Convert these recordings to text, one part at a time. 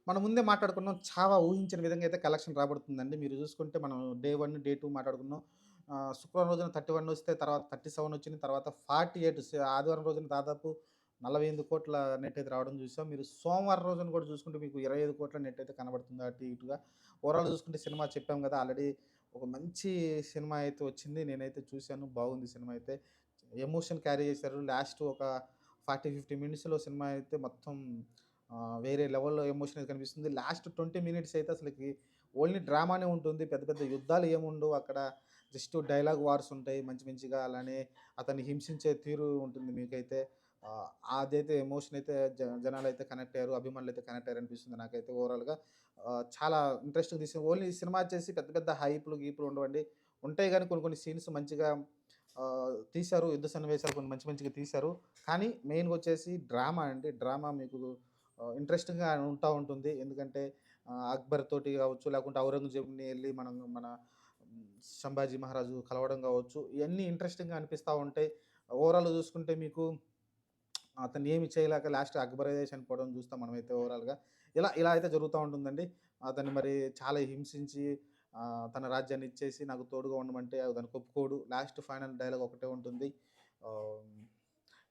మనం ముందే మాట్లాడుకున్నాం. చావా ఊహించని విధంగా అయితే కలెక్షన్ రాబడుతుందండి. మీరు చూసుకుంటే మనం డే 1, డే 2 మాట్లాడుకున్నాం. శుక్రవారం రోజున 31 వస్తే తర్వాత 37 వచ్చింది. తర్వాత 48 ఆదివారం రోజున దాదాపు 48,00,00,000 నెట్ అయితే రావడం చూసాం. మీరు సోమవారం రోజున కూడా చూసుకుంటే మీకు 25,00,00,000 నెట్ అయితే కనబడుతుంది అటు ఇటుగా. ఓవరాల్ చూసుకుంటే సినిమా చెప్పాం కదా! ఆల్రెడీ ఒక మంచి సినిమా అయితే వచ్చింది. నేనైతే చూసాను. బాగుంది సినిమా అయితే. ఎమోషన్ క్యారీ చేశారు. లాస్ట్ ఒక 40, 50 మినిట్స్‌లో సినిమా అయితే మొత్తం వేరే లెవెల్‌లో ఎమోషన్ అయితే కనిపిస్తుంది. లాస్ట్ 20 మినిట్స్ అయితే అసలకి ఓన్లీ డ్రామానే ఉంటుంది. పెద్ద పెద్ద యుద్ధాలు ఏముండవు అక్కడ. జస్ట్ డైలాగ్ వార్స్ ఉంటాయి మంచి మంచిగా. అలానే అతన్ని హింసించే తీరు ఉంటుంది మీకైతే. అదైతే ఎమోషన్ అయితే జనాలైతే కనెక్ట్ అయ్యారు. అభిమానులైతే కనెక్ట్ అయ్యారు అనిపిస్తుంది నాకైతే ఓవరాల్‌గా. చాలా ఇంట్రెస్ట్‌గా తీసి ఓన్లీ సినిమా వచ్చేసి పెద్ద పెద్ద హైప్‌లు, గీపులు ఉండవండి. ఉంటాయి గానీ కొన్ని కొన్ని సీన్స్ మంచిగా తీశారు. యుద్ధ సన్నివేశాలు కొన్ని మంచి మంచిగా తీశారు. కానీ మెయిన్‌గా వచ్చేసి డ్రామా అండి. డ్రామా మీకు ఇంట్రెస్టింగ్‌గా ఉంటా ఉంటుంది. ఎందుకంటే అక్బర్ తోటి కావచ్చు, లేకుంటే ఔరంగజేబుని ఎళ్లి మన హ్మ్, సంభాజీ మహారాజు కలవడం కావచ్చు, ఇయన్నీ ఇంట్రెస్టింగ్‌గా అనిపిస్తా ఉంటాయి. ఓవరాల్‌గా చూసుకుంటే మీకు అతన్ని ఏమి చేయలేక లాస్ట్ అక్బరే చనిపోవడం చూస్తాం మనమైతే ఓవరాల్‌గా. ఇలా ఇలా అయితే జరుగుతా ఉంటుందండి. అతన్ని మరి చాలా హింసించి తన రాజ్యాన్ని ఇచ్చేసి నాకు తోడుగా ఉండమంటే దానికి ఒప్పుకోడు. లాస్ట్ ఫైనల్ డైలాగ్ ఒకటే ఉంటుంది. ఆహ్,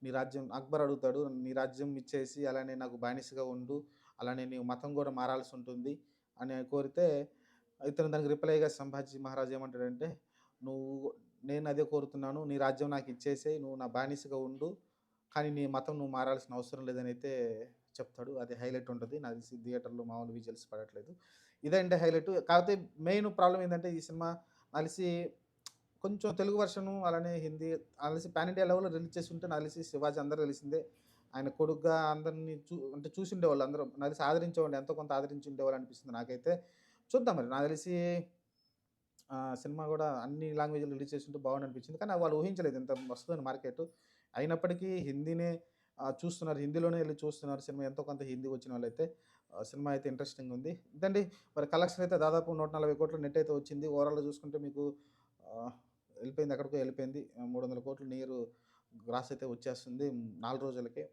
నీ రాజ్యం అక్బర్ అడుగుతాడు. నీ రాజ్యం ఇచ్చేసి అలానే నాకు బానిసగా ఉండు. అలానే నీ మతం గూడా మారాల్సుంటుంది అని కోరితే ఇతను దానికి రిప్లైగా సంభాజీ మహారాజు ఏమంటాడంటే, "నువ్వు నేను అదే కోరుతున్నాను. నీ రాజ్యం నాకిచ్చేసేయి. నువ్వు నా బానిసగా ఉండు. కానీ నీ మతం నువ్వు మారాల్సిన అవసరం లేదనైతే చెప్తాడు. అది హైలైట్ ఉంటది. నాకు తెలిసి థియేటర్‌లో మామూలు విజువల్స్ పడట్లేదు. ఇదండి హైలైట్. కాకపోతే మెయిన్ ప్రాబ్లమ్ ఏందంటే ఈ సినిమా నాకు తెలిసి కొంచెం తెలుగు వర్షను అలానే హిందీ నాకు తెలిసి పాన్ ఇండియా లెవెల్‌లో రిలీజ్ చేసుంటే నాకు తెలిసి 'శివాజీ' అందరికి తెలిసిందే. ఆయన కొడుకుగా అందరిని అంటే చూసుండేవాళ్ళు అందరూ. నాకు తెలిసి ఆదరించేవాళ్ళు ఎంతో కొంత ఆదరించి ఉండేవాళ్ళు అనిపిస్తుంది నాకైతే. చూద్దాం మరి. నాకు తెలిసి సినిమా గూడా అన్ని లాంగ్వేజ్‌లో రిలీజ్ చేసుంటే బాగుండనిపించింది. కానీ వాళ్ళు ఊహించలేదు ఇంత వస్తదని మార్కెటు. అయినప్పటికీ హిందీనే చూస్తున్నారు. హిందీలోనే ఎళ్లి చూస్తున్నారు సినిమా. ఎంతో కొంత హిందీ వచ్చిన వాళ్ళైతే. సినిమా అయితే ఇంట్రెస్టింగ్ ఉంది. ఇదండి మరి కలెక్షన్ అయితే దాదాపు 140,00,00,000 నెట్ అయితే వచ్చింది. ఓవరాల్‌గా చూసుకుంటే మీకు ఆహ్, ఎళ్ళిపోయింది ఎక్కడికో ఎళ్ళిపోయింది. 300,00,00,000 నియర్ గ్రాస్ అయితే వచ్చేస్తుంది 4 రోజులకే.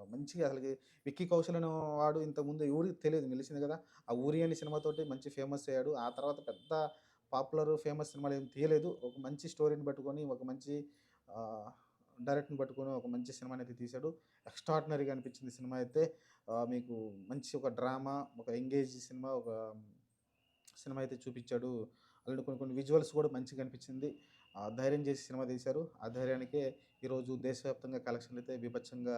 మంచిగా అసలకి 'విక్కీ కౌశల్' అనే వాడు ఇంతకుముందు ఎవరికీ తెలీదు తెలిసింది కదా! ఆ 'ఊరి' అనే సినిమాతోటి మంచి ఫేమస్ అయ్యాడు. ఆ తర్వాత పెద్ద పాపులర్, ఫేమస్ సినిమాలేమి తీయలేదు. ఒక మంచి స్టోరీని పట్టుకొని, ఒక మంచి ఆహ్, డైరెక్టర్‌ని పట్టుకొని ఒక మంచి సినిమానైతే తీశాడు. ఎక్స్ట్రార్డినరీగా అనిపించింది సినిమా అయితే. మీకు మంచి ఒక డ్రామా, ఒక ఎంగేజ్ సినిమా, ఒక సినిమా అయితే చూపిచ్చాడు. అలానే కొన్ని కొన్ని విజువల్స్ కూడా మంచిగా అనిపించింది. ధైర్యం చేసి సినిమా తీశారు. ఆ ధైర్యానికే ఈరోజు దేశవ్యాప్తంగా కలెక్షన్‌లయితే బీభత్సంగా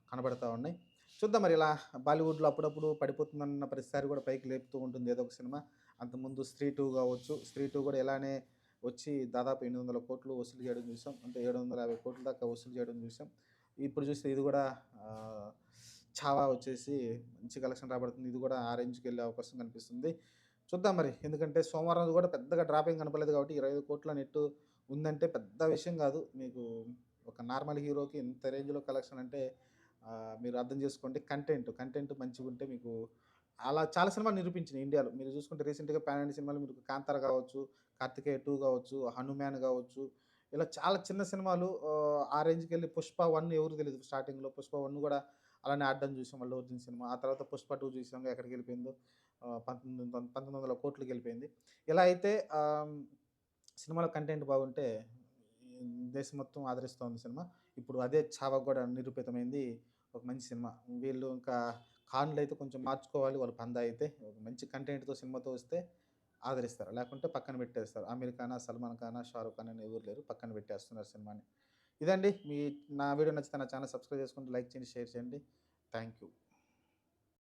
కనబడతా ఉన్నాయి. చూద్దాం మరి ఇలా బాలీవుడ్‌లో అప్పుడప్పుడు పడిపోతుందన్న ప్రతిసారి కూడా పైకి లేపుతూ ఉంటుంది ఏదో ఒక సినిమా. అంతకుముందు 'స్త్రీ 2' కావచ్చు. 'స్త్రీ 2' కూడా ఇలానే వచ్చి దాదాపు 800,00,00,000 వసూలు చేయడం చూసాం. అంటే 750,00,00,000 దాకా వసూలు చేయడం చూసాం. ఇప్పుడు చూస్తే ఇది కూడా ఆహ్, 'ఛావా' వచ్చేసి మంచి కలెక్షన్ రాబడుతుంది. ఇది కూడా ఆ రేంజ్‌కెళ్ళే అవకాశం కనిపిస్తుంది. చూద్దాం మరి. ఎందుకంటే సోమవారం రోజు కూడా పెద్దగా డ్రాప్ ఏం కనపడలేదు కాబట్టి 25,00,00,000 నెట్టు ఉందంటే పెద్ద విషయం కాదు. మీకు ఒక నార్మల్ హీరోకి ఇంత రేంజ్‌లో కలెక్షన్ అంటే మీరు అర్థం చేసుకోండి. కంటెంట్ మంచిగుంటే మీకు అలా చాలా సినిమాలు నిరూపించినాయి ఇండియాలో. మీరు చూసుకుంటే రీసెంట్‌గా పాన్ ఇండియా సినిమాలు మీకు 'కాంతార' కావచ్చు, 'కార్తికేయ 2' కావచ్చు, 'హనుమాన్' కావచ్చు. ఇలా చాలా చిన్న సినిమాలు ఆ రేంజ్‌కెళ్ళి 'పుష్ప 1' ఎవరికీ తెలీదు స్టార్టింగ్‌లో. 'పుష్ప 1' కూడా అలానే ఆడడం చూసాం అల్లు అర్జున్ సినిమా. ఆ తర్వాత 'పుష్ప 2' చూసాం ఎక్కడికెళ్ళిపోయిందో. 19,00,00,000కెళ్ళిపోయింది. ఇలా అయితే సినిమాలో కంటెంట్ బాగుంటే ఈ దేశం మొత్తం ఆదరిస్తోంది సినిమా. ఇప్పుడు అదే 'చావా' కూడా నిరూపితమైంది. ఒక మంచి సినిమా. వీళ్ళు ఇంకా ఖాన్‌లయితే కొంచెం మార్చుకోవాలి వాళ్ళ పందా అయితే. ఒక మంచి కంటెంట్‌తో సినిమాతో వస్తే ఆదరిస్తారు. లేకుంటే పక్కన పెట్టేస్తారు. ఆమీర్ ఖానా, సల్మాన్ ఖానా, షారుఖ్ ఖాన్ అని ఎవరు లేరు. పక్కన పెట్టేస్తున్నారు సినిమాని. ఇదండి నా వీడియో నచ్చితే నా ఛానల్ సబ్స్క్రైబ్ చేసుకోండి. లైక్ చేయండి, షేర్ చేయండి. Thank you.